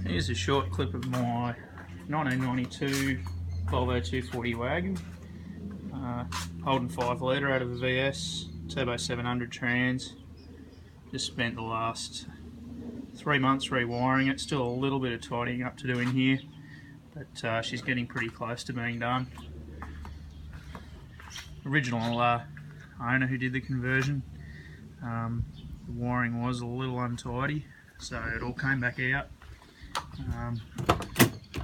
Here's a short clip of my 1992 Volvo 240 wagon. Holden 5 litre out of a VS, turbo 700 trans. Just spent the last 3 months rewiring it. Still a little bit of tidying up to do in here, but she's getting pretty close to being done. Original owner who did the conversion, the wiring was a little untidy, so it all came back out.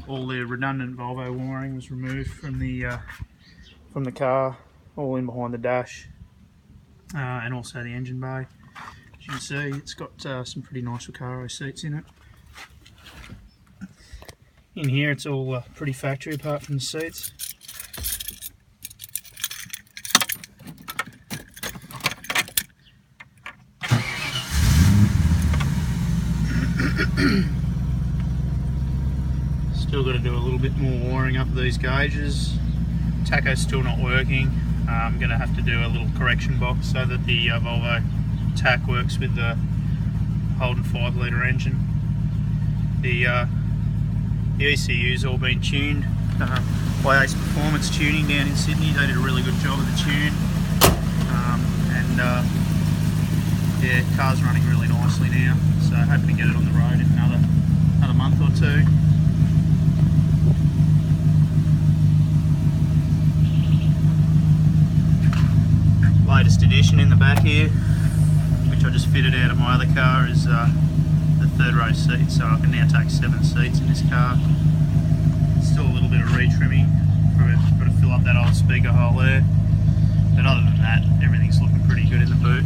All the redundant Volvo wiring was removed from the car, all in behind the dash, and also the engine bay. As you can see, it's got some pretty nice Recaro seats in it. In here it's all pretty factory apart from the seats. Still got to do a little bit more wiring up of these gauges. Tacho's still not working. I'm going to have to do a little correction box so that the Volvo tack works with the Holden 5 litre engine. The ECU's all been tuned by Ace Performance Tuning down in Sydney. They did a really good job of the tune, yeah, car's running really nicely now. So hoping to get it on the road in another month or two. Latest addition in the back here, which I just fitted out of my other car, is the third row seat, so I can now take 7 seats in this car. Still a little bit of re-trimming, got to fill up that old speaker hole there, but other than that, everything's looking pretty good in the boot.